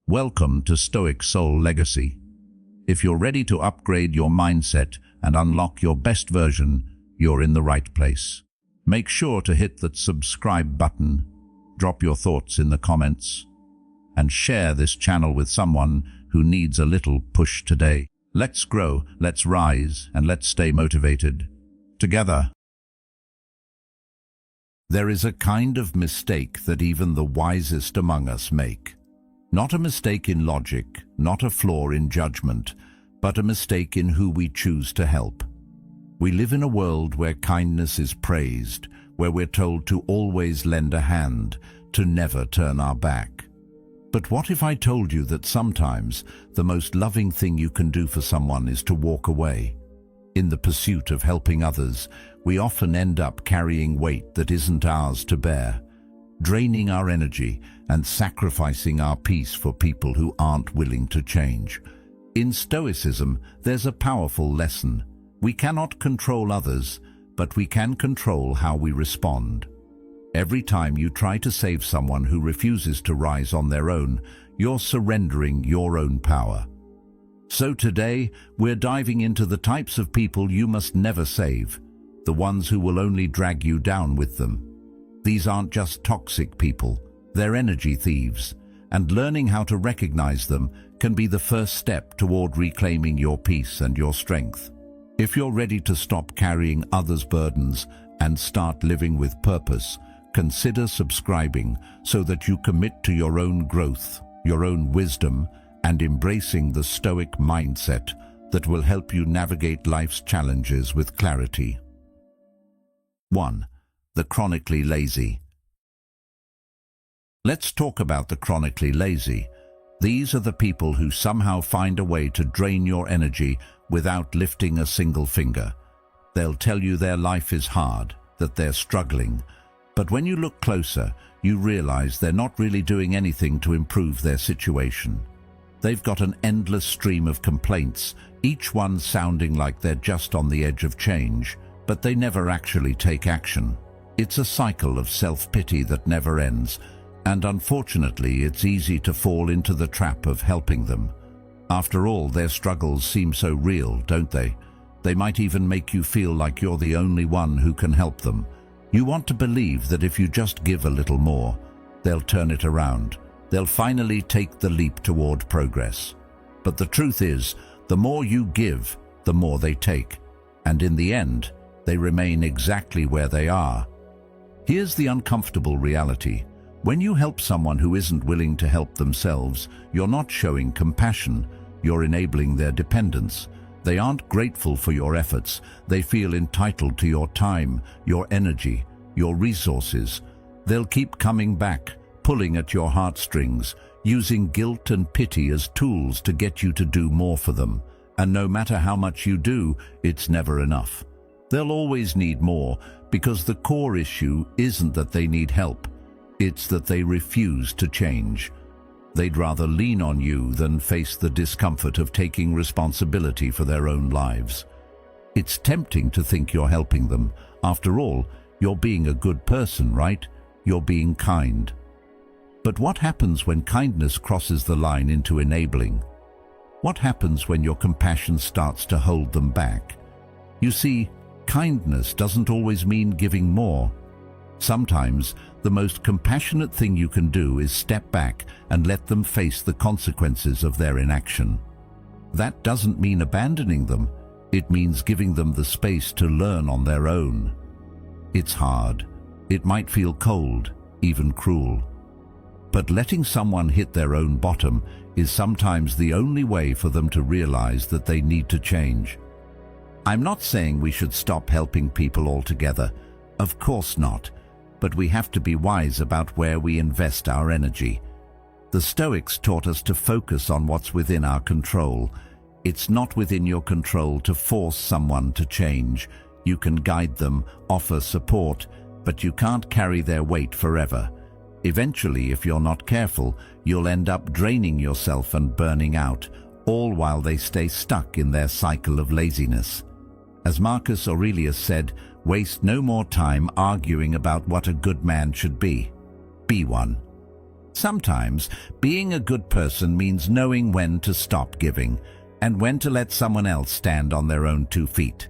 Welcome to Stoic Soul Legacy. If you're ready to upgrade your mindset and unlock your best version, you're in the right place. Make sure to hit that subscribe button, drop your thoughts in the comments, and share this channel with someone who needs a little push today. Let's grow, let's rise, and let's stay motivated together. There is a kind of mistake that even the wisest among us make. Not a mistake in logic, not a flaw in judgment, but a mistake in who we choose to help. We live in a world where kindness is praised, where we're told to always lend a hand, to never turn our back. But what if I told you that sometimes the most loving thing you can do for someone is to walk away? In the pursuit of helping others, we often end up carrying weight that isn't ours to bear, draining our energy and sacrificing our peace for people who aren't willing to change. In Stoicism, there's a powerful lesson. We cannot control others, but we can control how we respond. Every time you try to save someone who refuses to rise on their own, you're surrendering your own power. So today, we're diving into the types of people you must never save, the ones who will only drag you down with them. These aren't just toxic people, they're energy thieves, and learning how to recognize them can be the first step toward reclaiming your peace and your strength. If you're ready to stop carrying others' burdens and start living with purpose, consider subscribing so that you commit to your own growth, your own wisdom, and embracing the Stoic mindset that will help you navigate life's challenges with clarity. 1. The chronically lazy. Let's talk about the chronically lazy. These are the people who somehow find a way to drain your energy without lifting a single finger. They'll tell you their life is hard, that they're struggling, but when you look closer, you realize they're not really doing anything to improve their situation. They've got an endless stream of complaints, each one sounding like they're just on the edge of change, but they never actually take action. It's a cycle of self-pity that never ends, and unfortunately it's easy to fall into the trap of helping them. After all, their struggles seem so real, don't they? They might even make you feel like you're the only one who can help them. You want to believe that if you just give a little more, they'll turn it around. They'll finally take the leap toward progress. But the truth is, the more you give, the more they take. And in the end, they remain exactly where they are. Here's the uncomfortable reality. When you help someone who isn't willing to help themselves, you're not showing compassion, you're enabling their dependence. They aren't grateful for your efforts. They feel entitled to your time, your energy, your resources. They'll keep coming back, pulling at your heartstrings, using guilt and pity as tools to get you to do more for them. And no matter how much you do, it's never enough. They'll always need more, because the core issue isn't that they need help. It's that they refuse to change. They'd rather lean on you than face the discomfort of taking responsibility for their own lives. It's tempting to think you're helping them. After all, you're being a good person, right? You're being kind. But what happens when kindness crosses the line into enabling? What happens when your compassion starts to hold them back? You see, kindness doesn't always mean giving more. Sometimes, the most compassionate thing you can do is step back and let them face the consequences of their inaction. That doesn't mean abandoning them. It means giving them the space to learn on their own. It's hard. It might feel cold, even cruel. But letting someone hit their own bottom is sometimes the only way for them to realize that they need to change. I'm not saying we should stop helping people altogether. Of course not. But we have to be wise about where we invest our energy. The Stoics taught us to focus on what's within our control. It's not within your control to force someone to change. You can guide them, offer support, but you can't carry their weight forever. Eventually, if you're not careful, you'll end up draining yourself and burning out, all while they stay stuck in their cycle of laziness. As Marcus Aurelius said, waste no more time arguing about what a good man should be. Be one. Sometimes, being a good person means knowing when to stop giving and when to let someone else stand on their own 2 feet.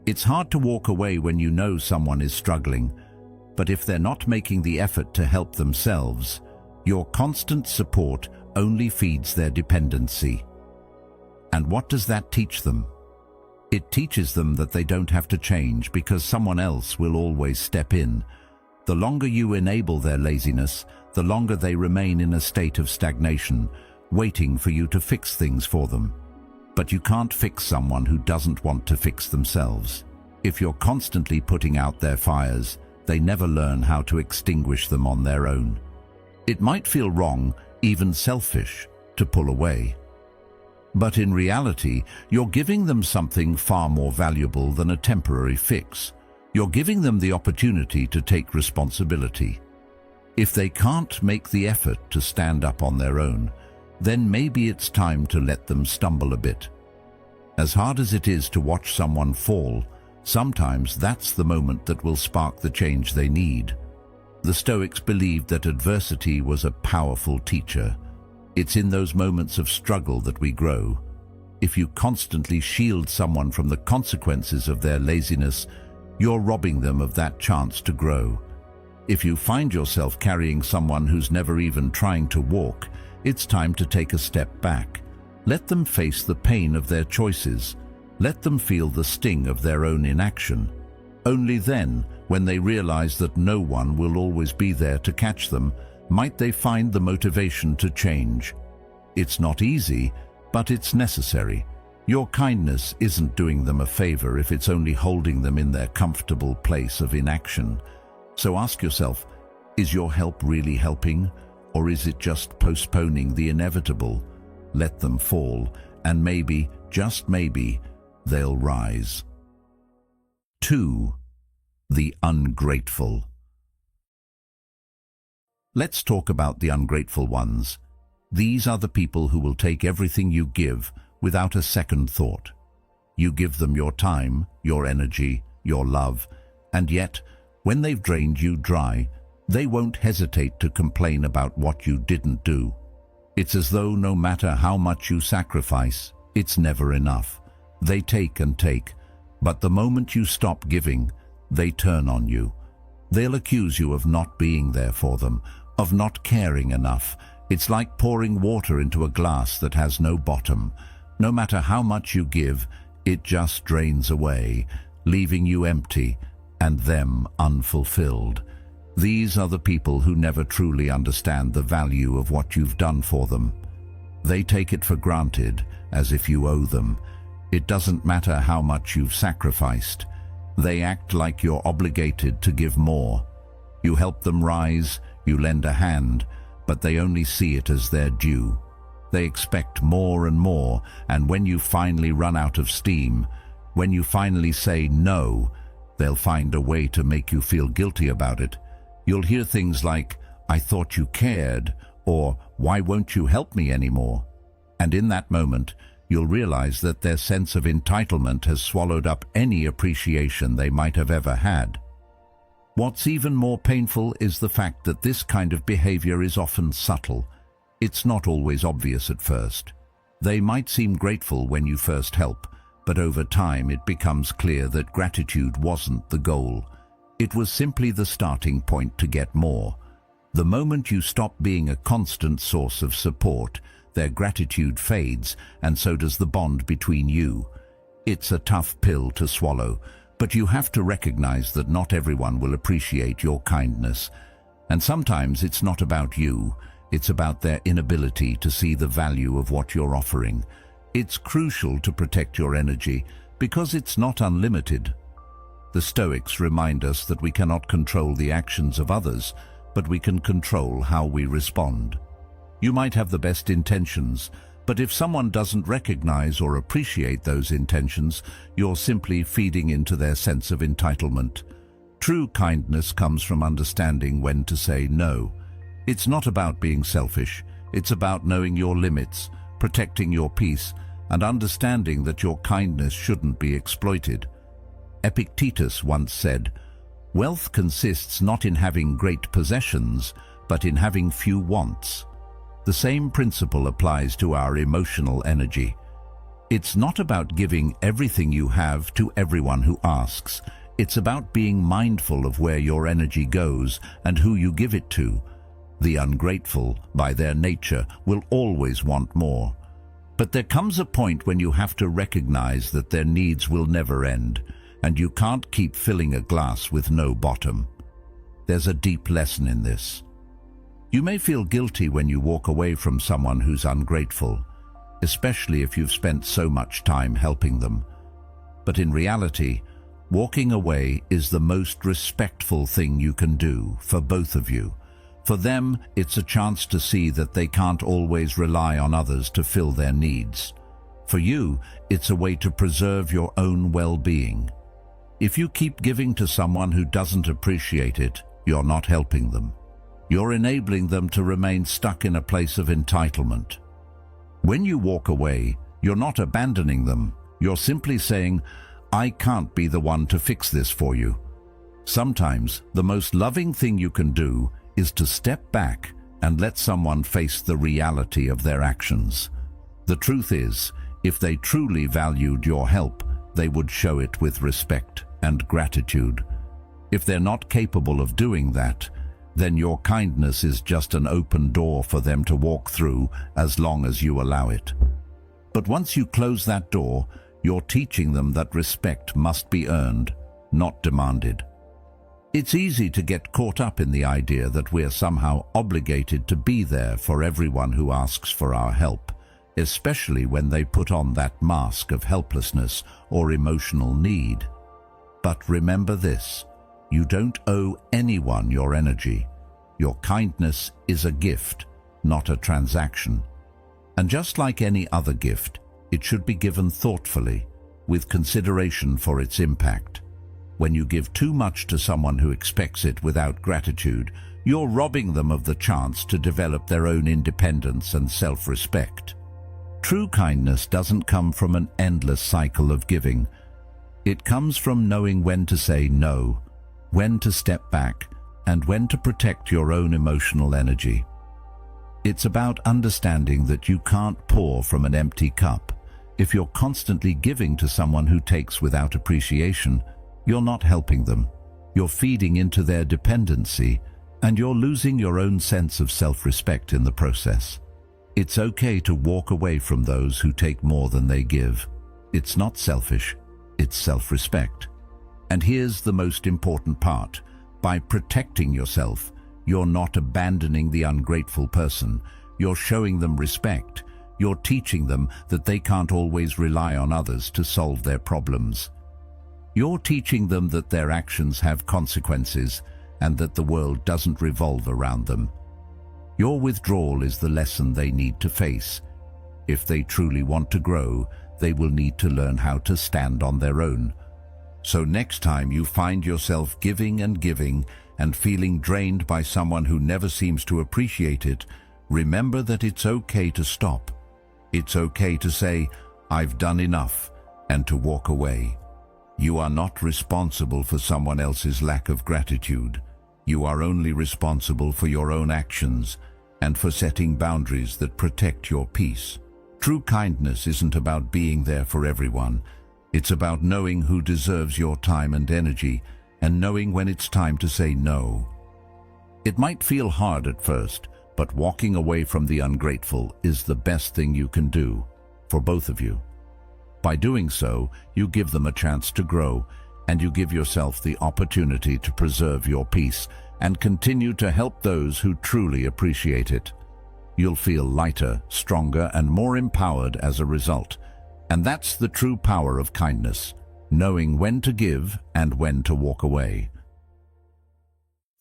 It's hard to walk away when you know someone is struggling, but if they're not making the effort to help themselves, your constant support only feeds their dependency. And what does that teach them? It teaches them that they don't have to change because someone else will always step in. The longer you enable their laziness, the longer they remain in a state of stagnation, waiting for you to fix things for them. But you can't fix someone who doesn't want to fix themselves. If you're constantly putting out their fires, they never learn how to extinguish them on their own. It might feel wrong, even selfish, to pull away. But in reality, you're giving them something far more valuable than a temporary fix. You're giving them the opportunity to take responsibility. If they can't make the effort to stand up on their own, then maybe it's time to let them stumble a bit. As hard as it is to watch someone fall, sometimes that's the moment that will spark the change they need. The Stoics believed that adversity was a powerful teacher. It's in those moments of struggle that we grow. If you constantly shield someone from the consequences of their laziness, you're robbing them of that chance to grow. If you find yourself carrying someone who's never even trying to walk, it's time to take a step back. Let them face the pain of their choices. Let them feel the sting of their own inaction. Only then, when they realize that no one will always be there to catch them, might they find the motivation to change. It's not easy, but it's necessary. Your kindness isn't doing them a favor if it's only holding them in their comfortable place of inaction. So ask yourself, is your help really helping, or is it just postponing the inevitable? Let them fall, and maybe, just maybe, they'll rise. 2. The ungrateful. Let's talk about the ungrateful ones. These are the people who will take everything you give without a second thought. You give them your time, your energy, your love, and yet, when they've drained you dry, they won't hesitate to complain about what you didn't do. It's as though no matter how much you sacrifice, it's never enough. They take and take, but the moment you stop giving, they turn on you. They'll accuse you of not being there for them, of not caring enough. It's like pouring water into a glass that has no bottom. No matter how much you give, it just drains away, leaving you empty and them unfulfilled. These are the people who never truly understand the value of what you've done for them. They take it for granted, as if you owe them. It doesn't matter how much you've sacrificed. They act like you're obligated to give more. You help them rise, you lend a hand, but they only see it as their due. They expect more and more, and when you finally run out of steam, when you finally say no, they'll find a way to make you feel guilty about it. You'll hear things like, "I thought you cared," or "Why won't you help me anymore?" And in that moment, you'll realize that their sense of entitlement has swallowed up any appreciation they might have ever had. What's even more painful is the fact that this kind of behavior is often subtle. It's not always obvious at first. They might seem grateful when you first help, but over time it becomes clear that gratitude wasn't the goal. It was simply the starting point to get more. The moment you stop being a constant source of support, their gratitude fades, and so does the bond between you. It's a tough pill to swallow, but you have to recognize that not everyone will appreciate your kindness. And sometimes it's not about you, it's about their inability to see the value of what you're offering. It's crucial to protect your energy because it's not unlimited. The Stoics remind us that we cannot control the actions of others, but we can control how we respond. You might have the best intentions, but if someone doesn't recognize or appreciate those intentions, you're simply feeding into their sense of entitlement. True kindness comes from understanding when to say no. It's not about being selfish, it's about knowing your limits, protecting your peace, and understanding that your kindness shouldn't be exploited. Epictetus once said, "Wealth consists not in having great possessions, but in having few wants. The same principle applies to our emotional energy. It's not about giving everything you have to everyone who asks. It's about being mindful of where your energy goes and who you give it to. The ungrateful, by their nature, will always want more. But there comes a point when you have to recognize that their needs will never end, and you can't keep filling a glass with no bottom. There's a deep lesson in this. You may feel guilty when you walk away from someone who's ungrateful, especially if you've spent so much time helping them. But in reality, walking away is the most respectful thing you can do for both of you. For them, it's a chance to see that they can't always rely on others to fill their needs. For you, it's a way to preserve your own well-being. If you keep giving to someone who doesn't appreciate it, you're not helping them. You're enabling them to remain stuck in a place of entitlement. When you walk away, you're not abandoning them. You're simply saying, I can't be the one to fix this for you. Sometimes, the most loving thing you can do is to step back and let someone face the reality of their actions. The truth is, if they truly valued your help, they would show it with respect and gratitude. If they're not capable of doing that, then your kindness is just an open door for them to walk through as long as you allow it. But once you close that door, you're teaching them that respect must be earned, not demanded. It's easy to get caught up in the idea that we're somehow obligated to be there for everyone who asks for our help, especially when they put on that mask of helplessness or emotional need. But remember this. You don't owe anyone your energy. Your kindness is a gift, not a transaction. And just like any other gift, it should be given thoughtfully, with consideration for its impact. When you give too much to someone who expects it without gratitude, you're robbing them of the chance to develop their own independence and self-respect. True kindness doesn't come from an endless cycle of giving. It comes from knowing when to say no, when to step back, and when to protect your own emotional energy. It's about understanding that you can't pour from an empty cup. If you're constantly giving to someone who takes without appreciation, you're not helping them. You're feeding into their dependency, and you're losing your own sense of self-respect in the process. It's okay to walk away from those who take more than they give. It's not selfish, it's self-respect. And here's the most important part. By protecting yourself, you're not abandoning the ungrateful person. You're showing them respect. You're teaching them that they can't always rely on others to solve their problems. You're teaching them that their actions have consequences and that the world doesn't revolve around them. Your withdrawal is the lesson they need to face. If they truly want to grow, they will need to learn how to stand on their own. So next time you find yourself giving and feeling drained by someone who never seems to appreciate it, remember that it's okay to stop. It's okay to say, I've done enough, and to walk away. You are not responsible for someone else's lack of gratitude. You are only responsible for your own actions and for setting boundaries that protect your peace. True kindness isn't about being there for everyone. It's about knowing who deserves your time and energy and knowing when it's time to say no. It might feel hard at first, but walking away from the ungrateful is the best thing you can do for both of you. By doing so, you give them a chance to grow, and you give yourself the opportunity to preserve your peace and continue to help those who truly appreciate it. You'll feel lighter, stronger, and more empowered as a result. And that's the true power of kindness, knowing when to give and when to walk away.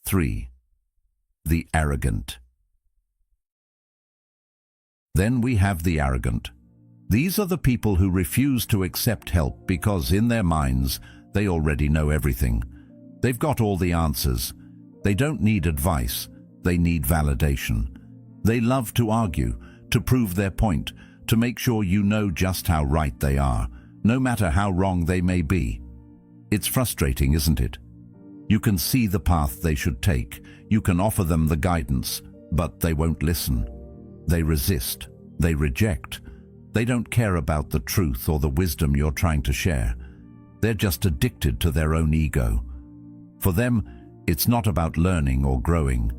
3. The arrogant. Then we have the arrogant. These are the people who refuse to accept help because in their minds they already know everything. They've got all the answers. They don't need advice, they need validation. They love to argue, to prove their point, to make sure you know just how right they are, no matter how wrong they may be. It's frustrating, isn't it? You can see the path they should take. You can offer them the guidance, but they won't listen. They resist. They reject. They don't care about the truth or the wisdom you're trying to share. They're just addicted to their own ego. For them, it's not about learning or growing.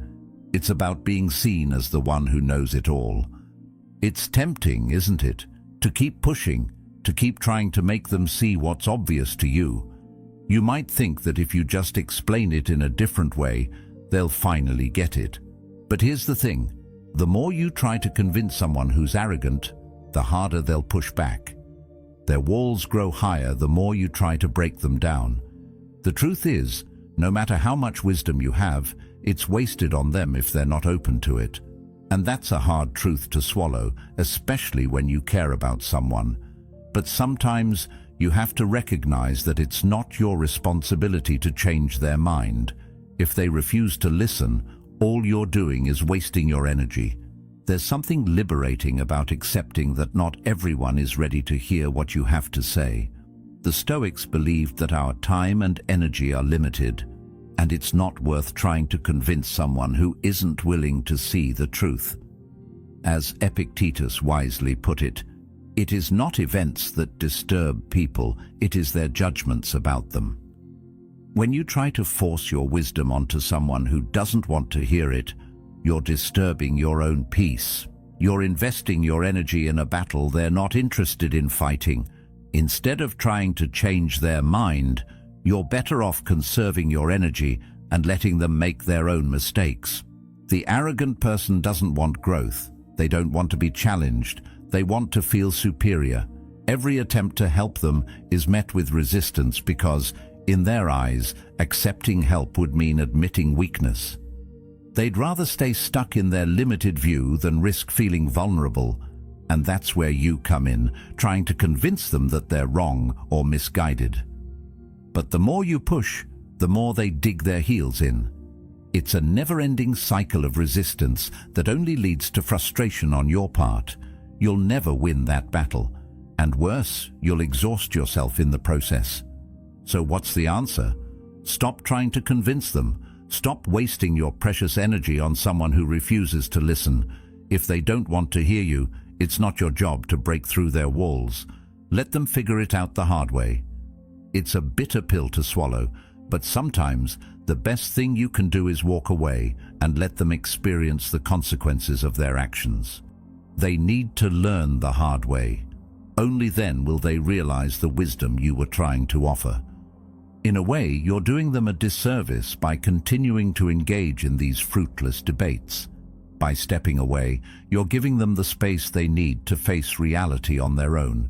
It's about being seen as the one who knows it all. It's tempting, isn't it, to keep pushing, to keep trying to make them see what's obvious to you. You might think that if you just explain it in a different way, they'll finally get it. But here's the thing, the more you try to convince someone who's arrogant, the harder they'll push back. Their walls grow higher the more you try to break them down. The truth is, no matter how much wisdom you have, it's wasted on them if they're not open to it. And that's a hard truth to swallow, especially when you care about someone. But sometimes you have to recognize that it's not your responsibility to change their mind. If they refuse to listen, all you're doing is wasting your energy. There's something liberating about accepting that not everyone is ready to hear what you have to say. The Stoics believed that our time and energy are limited, and it's not worth trying to convince someone who isn't willing to see the truth. As Epictetus wisely put it, it is not events that disturb people, it is their judgments about them. When you try to force your wisdom onto someone who doesn't want to hear it, you're disturbing your own peace. You're investing your energy in a battle they're not interested in fighting. Instead of trying to change their mind, you're better off conserving your energy and letting them make their own mistakes. The arrogant person doesn't want growth. They don't want to be challenged. They want to feel superior. Every attempt to help them is met with resistance because, in their eyes, accepting help would mean admitting weakness. They'd rather stay stuck in their limited view than risk feeling vulnerable. And that's where you come in, trying to convince them that they're wrong or misguided. But the more you push, the more they dig their heels in. It's a never-ending cycle of resistance that only leads to frustration on your part. You'll never win that battle. And worse, you'll exhaust yourself in the process. So what's the answer? Stop trying to convince them. Stop wasting your precious energy on someone who refuses to listen. If they don't want to hear you, it's not your job to break through their walls. Let them figure it out the hard way. It's a bitter pill to swallow, but sometimes the best thing you can do is walk away and let them experience the consequences of their actions. They need to learn the hard way. Only then will they realize the wisdom you were trying to offer. In a way, you're doing them a disservice by continuing to engage in these fruitless debates. By stepping away, you're giving them the space they need to face reality on their own.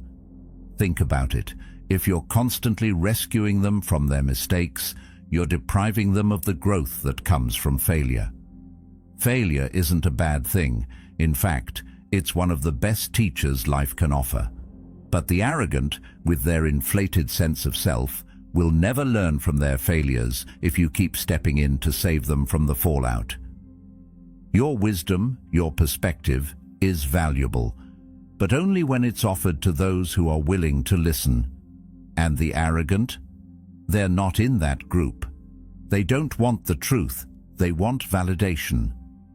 Think about it. If you're constantly rescuing them from their mistakes, you're depriving them of the growth that comes from failure. Failure isn't a bad thing. In fact, it's one of the best teachers life can offer. But the arrogant, with their inflated sense of self, will never learn from their failures if you keep stepping in to save them from the fallout. Your wisdom, your perspective, is valuable, but only when it's offered to those who are willing to listen. And the arrogant? They're not in that group. They don't want the truth. They want validation.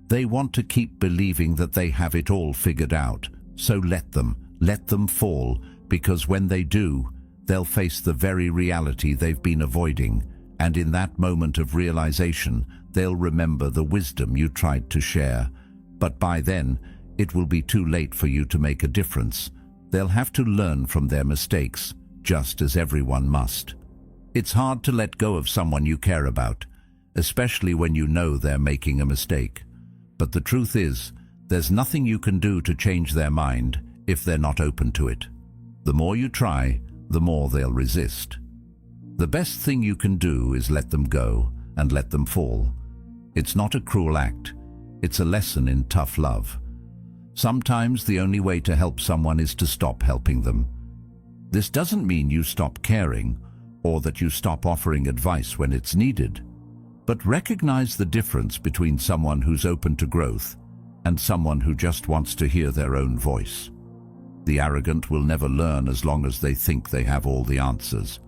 They want to keep believing that they have it all figured out. So let them fall, because when they do, they'll face the very reality they've been avoiding, and in that moment of realization, they'll remember the wisdom you tried to share. But by then, it will be too late for you to make a difference. They'll have to learn from their mistakes, just as everyone must. It's hard to let go of someone you care about, especially when you know they're making a mistake. But the truth is, there's nothing you can do to change their mind if they're not open to it. The more you try, the more they'll resist. The best thing you can do is let them go and let them fall. It's not a cruel act. It's a lesson in tough love. Sometimes the only way to help someone is to stop helping them. This doesn't mean you stop caring or that you stop offering advice when it's needed, but recognize the difference between someone who's open to growth and someone who just wants to hear their own voice. The arrogant will never learn as long as they think they have all the answers.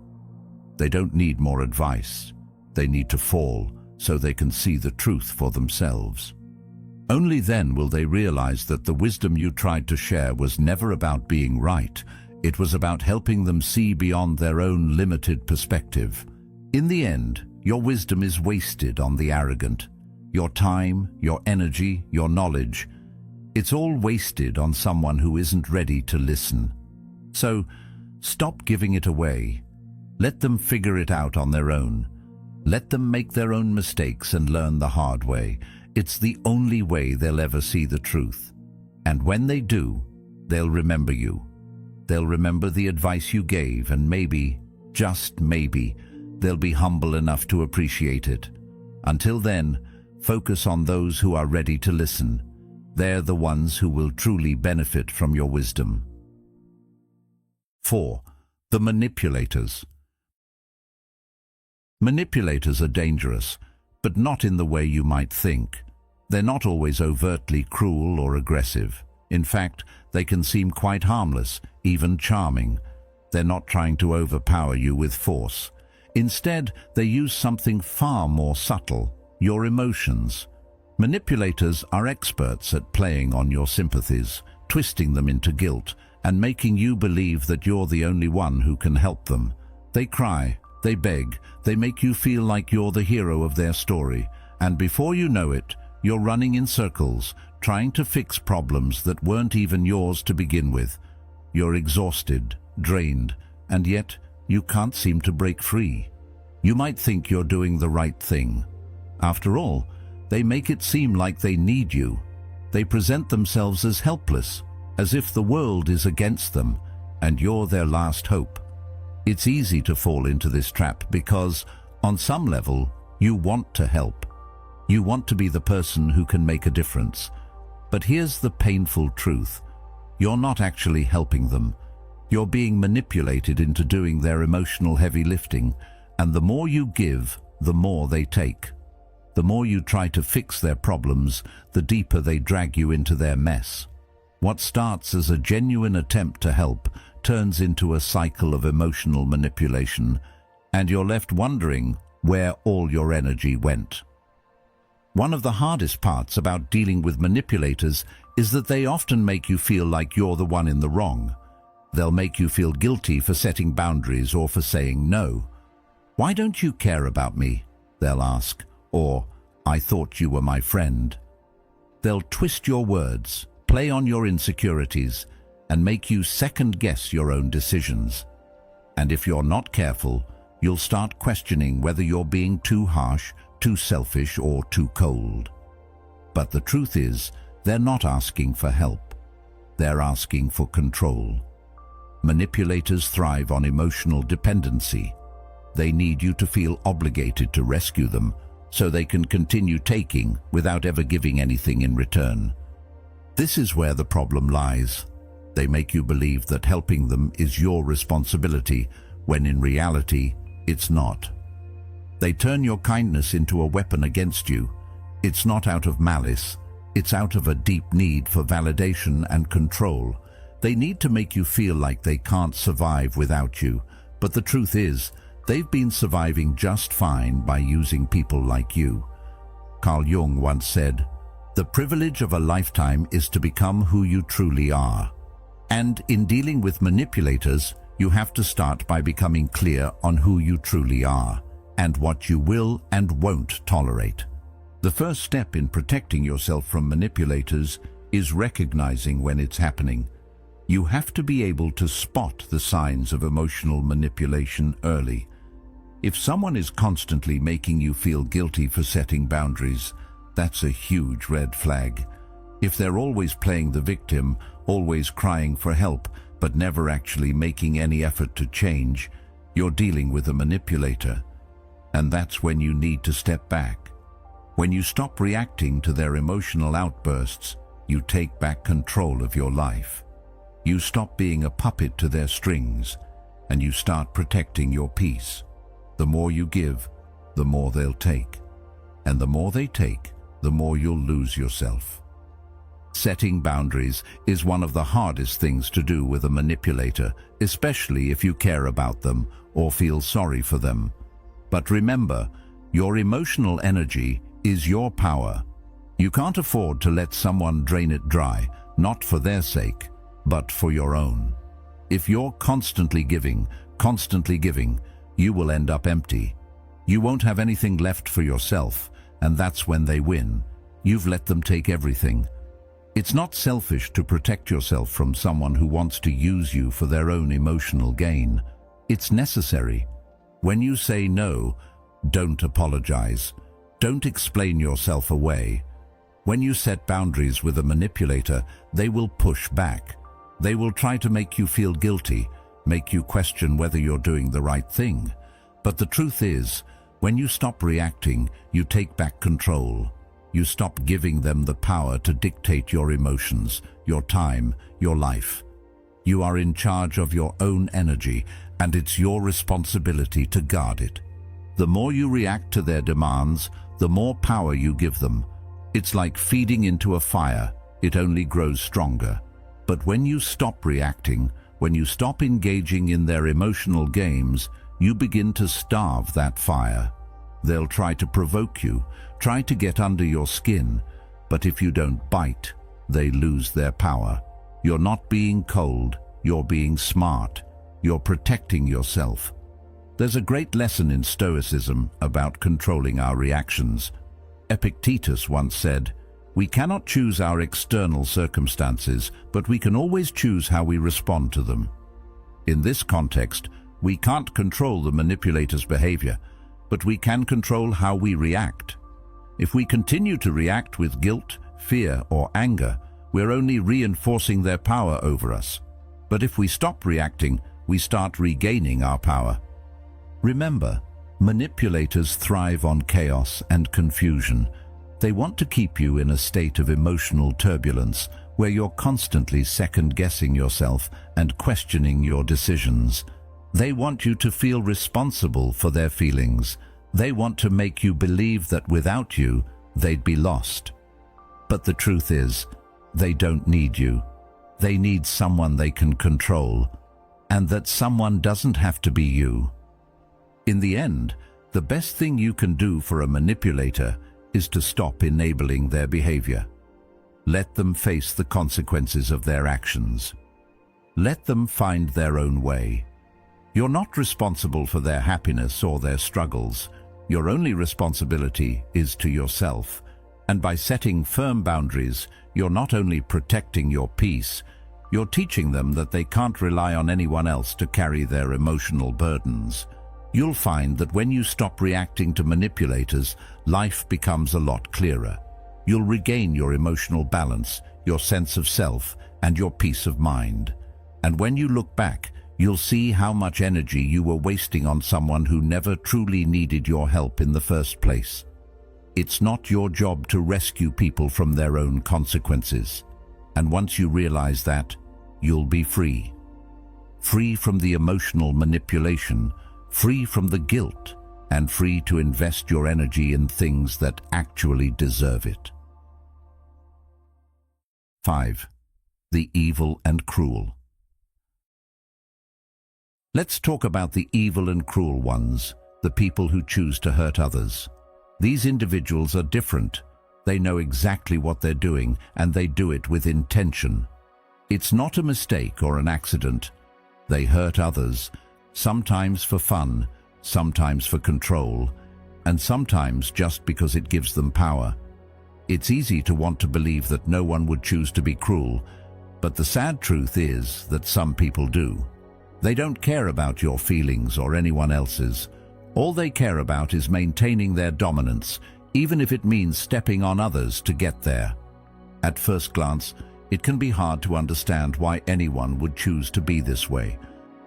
They don't need more advice. They need to fall so they can see the truth for themselves. Only then will they realize that the wisdom you tried to share was never about being right. It was about helping them see beyond their own limited perspective. In the end, your wisdom is wasted on the arrogant. Your time, your energy, your knowledge, it's all wasted on someone who isn't ready to listen. So, stop giving it away. Let them figure it out on their own. Let them make their own mistakes and learn the hard way. It's the only way they'll ever see the truth. And when they do, they'll remember you. They'll remember the advice you gave, and maybe, just maybe, they'll be humble enough to appreciate it. Until then, focus on those who are ready to listen. They're the ones who will truly benefit from your wisdom. 4. The manipulators. Manipulators are dangerous, but not in the way you might think. They're not always overtly cruel or aggressive. In fact, they can seem quite harmless, even charming. They're not trying to overpower you with force. Instead, they use something far more subtle: your emotions. Manipulators are experts at playing on your sympathies, twisting them into guilt, and making you believe that you're the only one who can help them. They cry, they beg, they make you feel like you're the hero of their story, and before you know it, you're running in circles, trying to fix problems that weren't even yours to begin with. You're exhausted, drained, and yet you can't seem to break free. You might think you're doing the right thing. After all, they make it seem like they need you. They present themselves as helpless, as if the world is against them, and you're their last hope. It's easy to fall into this trap because, on some level, you want to help. You want to be the person who can make a difference. But here's the painful truth. You're not actually helping them. You're being manipulated into doing their emotional heavy lifting, and the more you give, the more they take. The more you try to fix their problems, the deeper they drag you into their mess. What starts as a genuine attempt to help turns into a cycle of emotional manipulation, and you're left wondering where all your energy went. One of the hardest parts about dealing with manipulators is that they often make you feel like you're the one in the wrong. They'll make you feel guilty for setting boundaries or for saying no. "Why don't you care about me?" they'll ask. Or, "I thought you were my friend." They'll twist your words, play on your insecurities, and make you second-guess your own decisions. And if you're not careful, you'll start questioning whether you're being too harsh, too selfish, or too cold. But the truth is, they're not asking for help. They're asking for control. Manipulators thrive on emotional dependency. They need you to feel obligated to rescue them, so they can continue taking without ever giving anything in return. This is where the problem lies. They make you believe that helping them is your responsibility, when in reality, it's not. They turn your kindness into a weapon against you. It's not out of malice. It's out of a deep need for validation and control. They need to make you feel like they can't survive without you. But the truth is, they've been surviving just fine by using people like you. Carl Jung once said, "The privilege of a lifetime is to become who you truly are." And in dealing with manipulators, you have to start by becoming clear on who you truly are and what you will and won't tolerate. The first step in protecting yourself from manipulators is recognizing when it's happening. You have to be able to spot the signs of emotional manipulation early. If someone is constantly making you feel guilty for setting boundaries, that's a huge red flag. If they're always playing the victim, always crying for help, but never actually making any effort to change, you're dealing with a manipulator. And that's when you need to step back. When you stop reacting to their emotional outbursts, you take back control of your life. You stop being a puppet to their strings, and you start protecting your peace. The more you give, the more they'll take. And the more they take, the more you'll lose yourself. Setting boundaries is one of the hardest things to do with a manipulator, especially if you care about them or feel sorry for them. But remember, Your emotional energy is your power. You can't afford to let someone drain it dry, not for their sake, but for your own. If you're constantly giving, you will end up empty. You won't have anything left for yourself, and that's when they win. You've let them take everything. It's not selfish to protect yourself from someone who wants to use you for their own emotional gain. It's necessary. When you say no, don't apologize. Don't explain yourself away. When you set boundaries with a manipulator, they will push back. They will try to make you feel guilty, make you question whether you're doing the right thing. But the truth is, when you stop reacting, you take back control. You stop giving them the power to dictate your emotions, your time, your life. You are in charge of your own energy, and it's your responsibility to guard it. The more you react to their demands, the more power you give them. It's like feeding into a fire. It only grows stronger. But when you stop reacting, when you stop engaging in their emotional games, you begin to starve that fire. They'll try to provoke you, try to get under your skin, but if you don't bite, they lose their power. You're not being cold, you're being smart. You're protecting yourself. There's a great lesson in Stoicism about controlling our reactions. Epictetus once said, "We cannot choose our external circumstances, but we can always choose how we respond to them." In this context, we can't control the manipulator's behavior, but we can control how we react. If we continue to react with guilt, fear, or anger, we're only reinforcing their power over us. But if we stop reacting, we start regaining our power. Remember, manipulators thrive on chaos and confusion. They want to keep you in a state of emotional turbulence where you're constantly second-guessing yourself and questioning your decisions. They want you to feel responsible for their feelings. They want to make you believe that without you, they'd be lost. But the truth is, they don't need you. They need someone they can control, and that someone doesn't have to be you. In the end, the best thing you can do for a manipulator is to stop enabling their behavior. Let them face the consequences of their actions. Let them find their own way. You're not responsible for their happiness or their struggles. Your only responsibility is to yourself. And by setting firm boundaries, you're not only protecting your peace, you're teaching them that they can't rely on anyone else to carry their emotional burdens. You'll find that when you stop reacting to manipulators, life becomes a lot clearer. You'll regain your emotional balance, your sense of self, and your peace of mind. And when you look back, you'll see how much energy you were wasting on someone who never truly needed your help in the first place. It's not your job to rescue people from their own consequences. And once you realize that, you'll be free. Free from the emotional manipulation, free from the guilt, and free to invest your energy in things that actually deserve it. 5. The evil and cruel. Let's talk about the evil and cruel ones, the people who choose to hurt others. These individuals are different. They know exactly what they're doing, and they do it with intention. It's not a mistake or an accident. They hurt others, sometimes for fun, sometimes for control, and sometimes just because it gives them power. It's easy to want to believe that no one would choose to be cruel, but the sad truth is that some people do. They don't care about your feelings or anyone else's. All they care about is maintaining their dominance, even if it means stepping on others to get there. At first glance, it can be hard to understand why anyone would choose to be this way.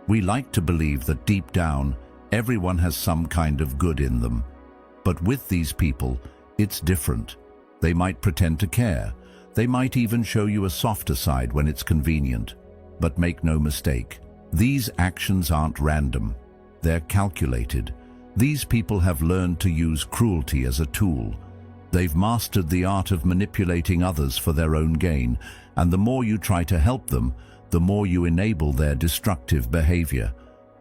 We like to believe that deep down, everyone has some kind of good in them. But with these people, it's different. They might pretend to care. They might even show you a softer side when it's convenient. But make no mistake, these actions aren't random. They're calculated. These people have learned to use cruelty as a tool. They've mastered the art of manipulating others for their own gain, and the more you try to help them, the more you enable their destructive behavior.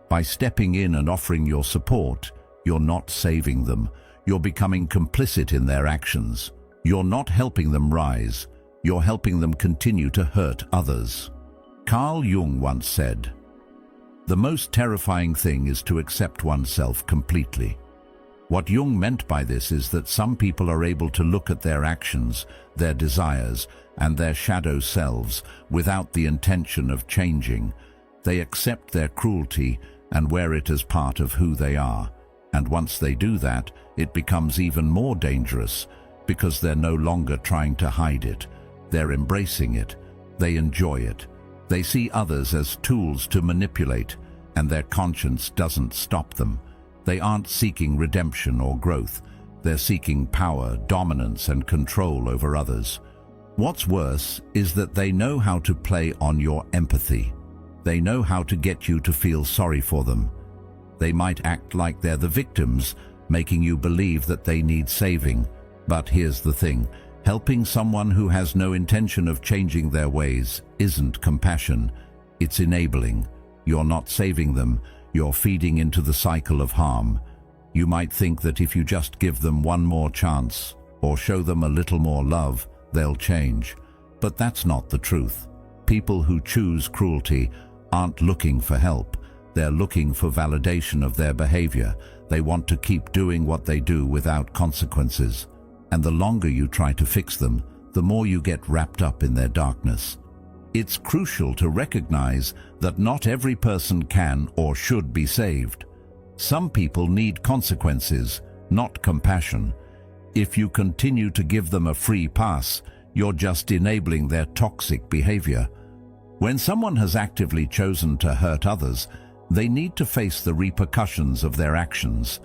By stepping in and offering your support, you're not saving them. you're becoming complicit in their actions. You're not helping them rise, you're helping them continue to hurt others. Carl Jung once said, "The most terrifying thing is to accept oneself completely." What Jung meant by this is that some people are able to look at their actions, their desires, and their shadow selves without the intention of changing. They accept their cruelty and wear it as part of who they are. And once they do that, it becomes even more dangerous because they're no longer trying to hide it. They're embracing it. They enjoy it. They see others as tools to manipulate, and their conscience doesn't stop them. They aren't seeking redemption or growth. They're seeking power, dominance, and control over others. What's worse is that they know how to play on your empathy. They know how to get you to feel sorry for them. They might act like they're the victims, making you believe that they need saving. But here's the thing. Helping someone who has no intention of changing their ways isn't compassion. It's enabling. You're not saving them. You're feeding into the cycle of harm. You might think that if you just give them one more chance or show them a little more love, they'll change. But that's not the truth. People who choose cruelty aren't looking for help. They're looking for validation of their behavior. They want to keep doing what they do without consequences. And the longer you try to fix them, the more you get wrapped up in their darkness. It's crucial to recognize that not every person can or should be saved. Some people need consequences, not compassion. If you continue to give them a free pass, you're just enabling their toxic behavior. When someone has actively chosen to hurt others, they need to face the repercussions of their actions.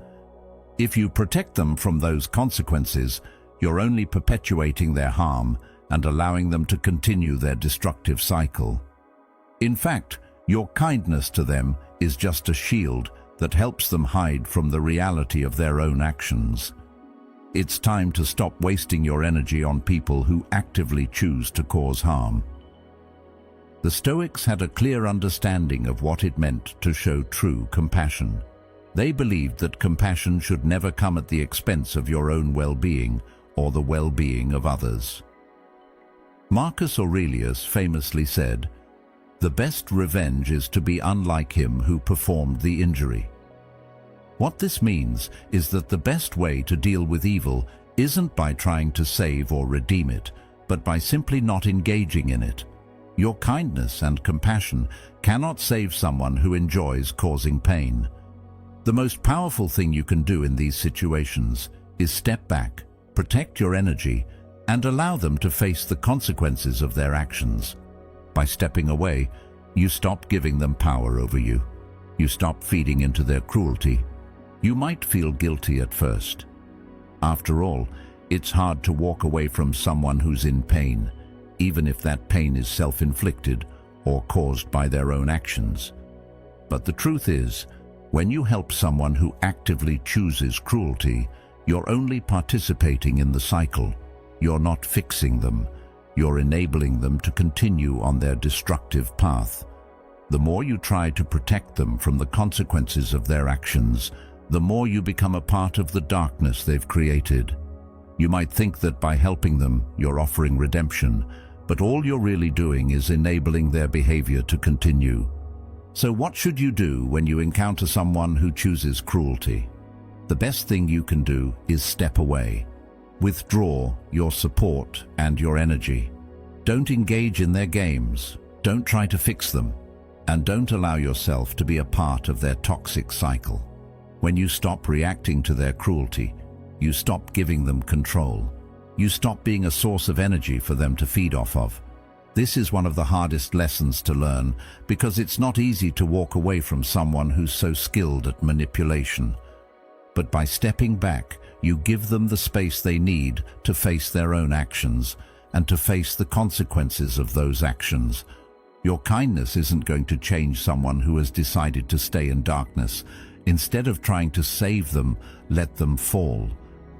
If you protect them from those consequences, you're only perpetuating their harm and allowing them to continue their destructive cycle. In fact, your kindness to them is just a shield that helps them hide from the reality of their own actions. It's time to stop wasting your energy on people who actively choose to cause harm. The Stoics had a clear understanding of what it meant to show true compassion. They believed that compassion should never come at the expense of your own well-being or the well-being of others. Marcus Aurelius famously said, "The best revenge is to be unlike him who performed the injury." What this means is that the best way to deal with evil isn't by trying to save or redeem it, but by simply not engaging in it. Your kindness and compassion cannot save someone who enjoys causing pain. The most powerful thing you can do in these situations is step back, protect your energy, and allow them to face the consequences of their actions. By stepping away, you stop giving them power over you. You stop feeding into their cruelty. You might feel guilty at first. After all, it's hard to walk away from someone who's in pain, even if that pain is self-inflicted or caused by their own actions. But the truth is, when you help someone who actively chooses cruelty, you're only participating in the cycle. You're not fixing them. You're enabling them to continue on their destructive path. The more you try to protect them from the consequences of their actions, the more you become a part of the darkness they've created. You might think that by helping them, you're offering redemption, but all you're really doing is enabling their behavior to continue. So what should you do when you encounter someone who chooses cruelty? The best thing you can do is step away. Withdraw your support and your energy. Don't engage in their games. Don't try to fix them. And don't allow yourself to be a part of their toxic cycle. When you stop reacting to their cruelty, you stop giving them control. You stop being a source of energy for them to feed off of. This is one of the hardest lessons to learn because it's not easy to walk away from someone who's so skilled at manipulation. But by stepping back, you give them the space they need to face their own actions and to face the consequences of those actions. Your kindness isn't going to change someone who has decided to stay in darkness. Instead of trying to save them, let them fall.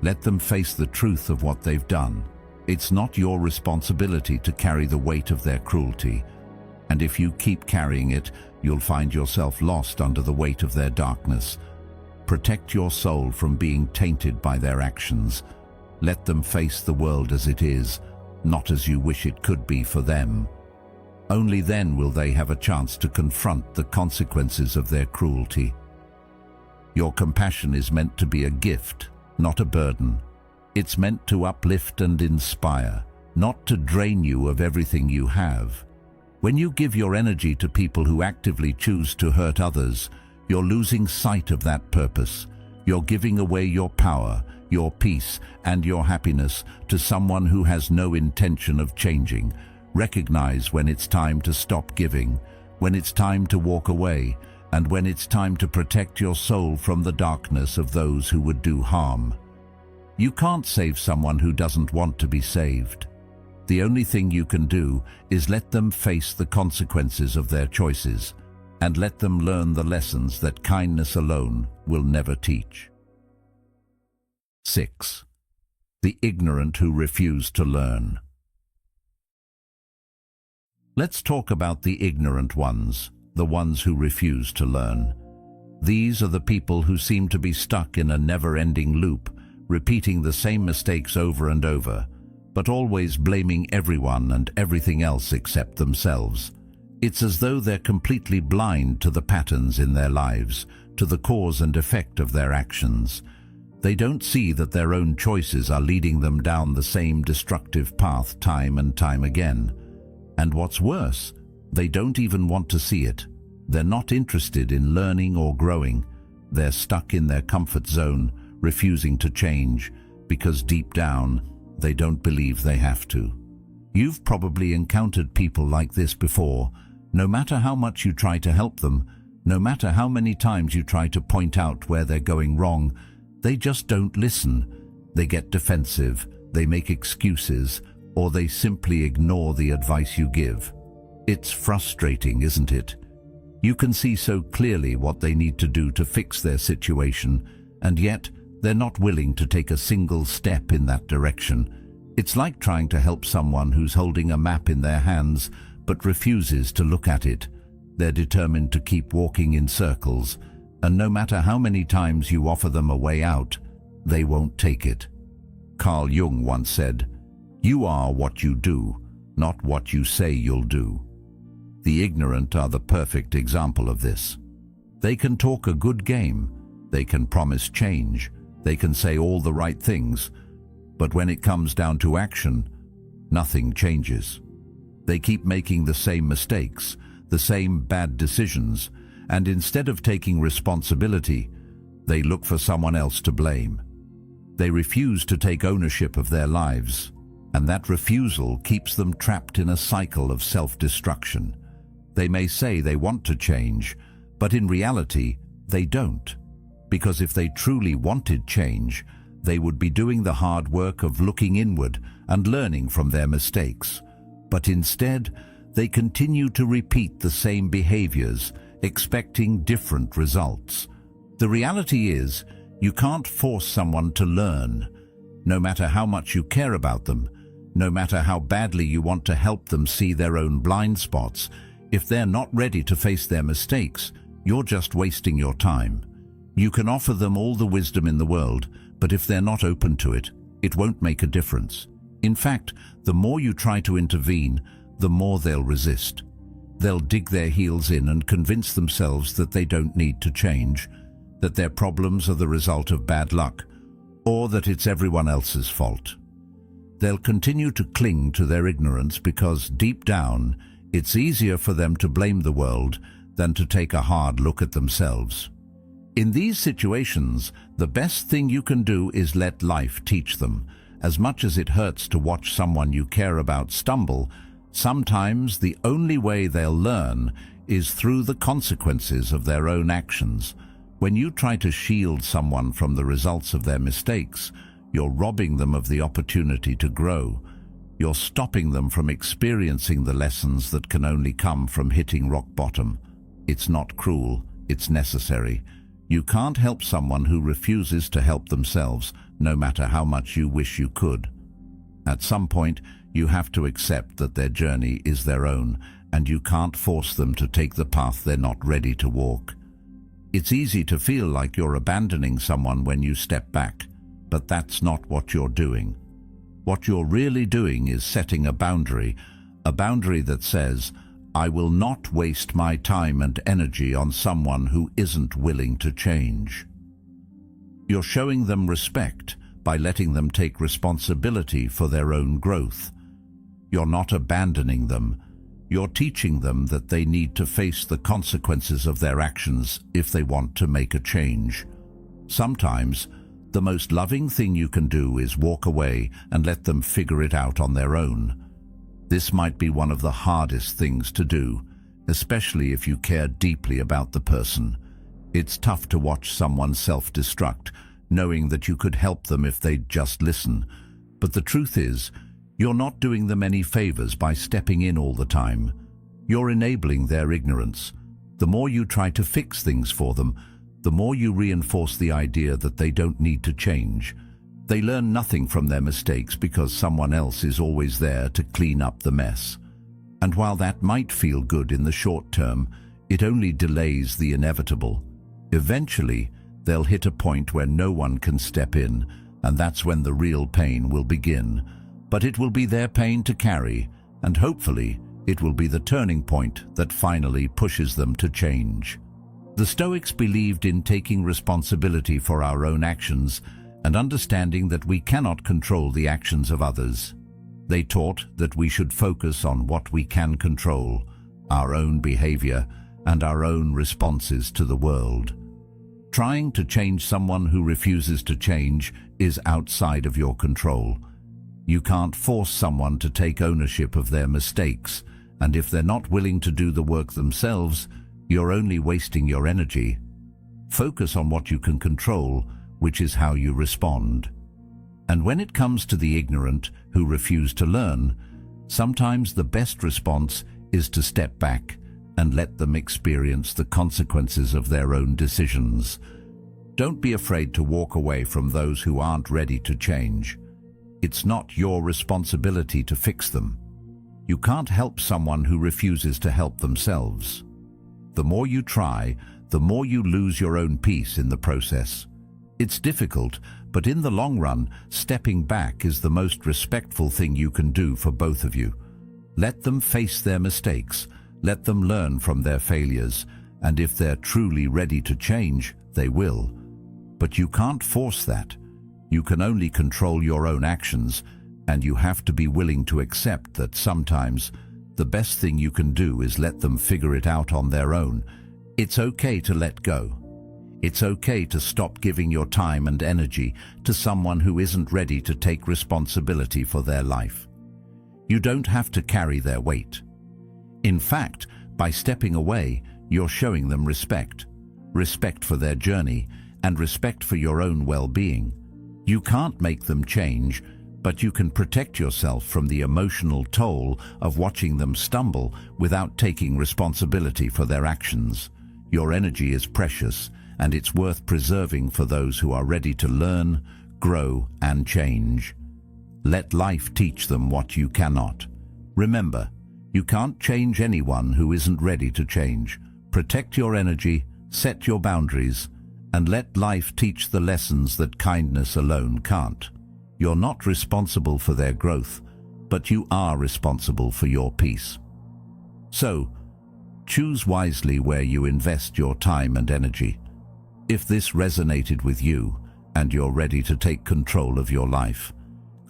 Let them face the truth of what they've done. It's not your responsibility to carry the weight of their cruelty. And if you keep carrying it, you'll find yourself lost under the weight of their darkness. Protect your soul from being tainted by their actions. Let them face the world as it is, not as you wish it could be for them. Only then will they have a chance to confront the consequences of their cruelty. Your compassion is meant to be a gift, not a burden. It's meant to uplift and inspire, not to drain you of everything you have. When you give your energy to people who actively choose to hurt others, you're losing sight of that purpose. You're giving away your power, your peace, and your happiness to someone who has no intention of changing. Recognize when it's time to stop giving, when it's time to walk away, and when it's time to protect your soul from the darkness of those who would do harm. You can't save someone who doesn't want to be saved. The only thing you can do is let them face the consequences of their choices, and let them learn the lessons that kindness alone will never teach. 6. The ignorant who refuse to learn. Let's talk about the ignorant ones, the ones who refuse to learn. These are the people who seem to be stuck in a never-ending loop, repeating the same mistakes over and over, but always blaming everyone and everything else except themselves. It's as though they're completely blind to the patterns in their lives, to the cause and effect of their actions. They don't see that their own choices are leading them down the same destructive path time and time again. And what's worse, they don't even want to see it. They're not interested in learning or growing. They're stuck in their comfort zone, refusing to change, because deep down, they don't believe they have to. You've probably encountered people like this before. No matter how much you try to help them, no matter how many times you try to point out where they're going wrong, they just don't listen. They get defensive, they make excuses, or they simply ignore the advice you give. It's frustrating, isn't it? You can see so clearly what they need to do to fix their situation, and yet they're not willing to take a single step in that direction. It's like trying to help someone who's holding a map in their hands but refuses to look at it. They're determined to keep walking in circles, and no matter how many times you offer them a way out, they won't take it. Carl Jung once said, "You are what you do, not what you say you'll do." The ignorant are the perfect example of this. They can talk a good game, they can promise change, they can say all the right things, but when it comes down to action, nothing changes. They keep making the same mistakes, the same bad decisions, and instead of taking responsibility, they look for someone else to blame. They refuse to take ownership of their lives, and that refusal keeps them trapped in a cycle of self-destruction. They may say they want to change, but in reality, they don't. Because if they truly wanted change, they would be doing the hard work of looking inward and learning from their mistakes. But instead, they continue to repeat the same behaviors, expecting different results. The reality is, you can't force someone to learn. No matter how much you care about them, no matter how badly you want to help them see their own blind spots, if they're not ready to face their mistakes, you're just wasting your time. You can offer them all the wisdom in the world, but if they're not open to it, it won't make a difference. In fact, the more you try to intervene, the more they'll resist. They'll dig their heels in and convince themselves that they don't need to change, that their problems are the result of bad luck, or that it's everyone else's fault. They'll continue to cling to their ignorance because, deep down, it's easier for them to blame the world than to take a hard look at themselves. In these situations, the best thing you can do is let life teach them. As much as it hurts to watch someone you care about stumble, sometimes the only way they'll learn is through the consequences of their own actions. When you try to shield someone from the results of their mistakes, you're robbing them of the opportunity to grow. You're stopping them from experiencing the lessons that can only come from hitting rock bottom. It's not cruel, it's necessary. You can't help someone who refuses to help themselves, no matter how much you wish you could. At some point, you have to accept that their journey is their own, and you can't force them to take the path they're not ready to walk. It's easy to feel like you're abandoning someone when you step back, but that's not what you're doing. What you're really doing is setting a boundary that says, I will not waste my time and energy on someone who isn't willing to change. You're showing them respect by letting them take responsibility for their own growth. You're not abandoning them. You're teaching them that they need to face the consequences of their actions if they want to make a change. Sometimes, the most loving thing you can do is walk away and let them figure it out on their own. This might be one of the hardest things to do, especially if you care deeply about the person. It's tough to watch someone self-destruct, knowing that you could help them if they'd just listen. But the truth is, you're not doing them any favors by stepping in all the time. You're enabling their ignorance. The more you try to fix things for them, the more you reinforce the idea that they don't need to change. They learn nothing from their mistakes because someone else is always there to clean up the mess. And while that might feel good in the short term, it only delays the inevitable. Eventually, they'll hit a point where no one can step in, and that's when the real pain will begin. But it will be their pain to carry, and hopefully, it will be the turning point that finally pushes them to change. The Stoics believed in taking responsibility for our own actions and understanding that we cannot control the actions of others. They taught that we should focus on what we can control, our own behavior and our own responses to the world. Trying to change someone who refuses to change is outside of your control. You can't force someone to take ownership of their mistakes, and if they're not willing to do the work themselves, you're only wasting your energy. Focus on what you can control, which is how you respond. And when it comes to the ignorant who refuse to learn, sometimes the best response is to step back and let them experience the consequences of their own decisions. Don't be afraid to walk away from those who aren't ready to change. It's not your responsibility to fix them. You can't help someone who refuses to help themselves. The more you try, the more you lose your own peace in the process. It's difficult, but in the long run, stepping back is the most respectful thing you can do for both of you. Let them face their mistakes, let them learn from their failures, and if they're truly ready to change, they will. But you can't force that. You can only control your own actions, and you have to be willing to accept that sometimes the best thing you can do is let them figure it out on their own. It's okay to let go. It's okay to stop giving your time and energy to someone who isn't ready to take responsibility for their life. You don't have to carry their weight. In fact, by stepping away, you're showing them respect. Respect for their journey and respect for your own well-being. You can't make them change, but you can protect yourself from the emotional toll of watching them stumble without taking responsibility for their actions. Your energy is precious, and it's worth preserving for those who are ready to learn, grow, and change. Let life teach them what you cannot. Remember, you can't change anyone who isn't ready to change. Protect your energy, set your boundaries, and let life teach the lessons that kindness alone can't. You're not responsible for their growth, but you are responsible for your peace. So, choose wisely where you invest your time and energy. If this resonated with you and you're ready to take control of your life,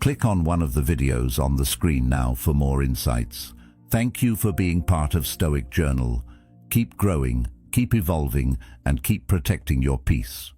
click on one of the videos on the screen now for more insights. Thank you for being part of Stoic Journal. Keep growing, keep evolving, and keep protecting your peace.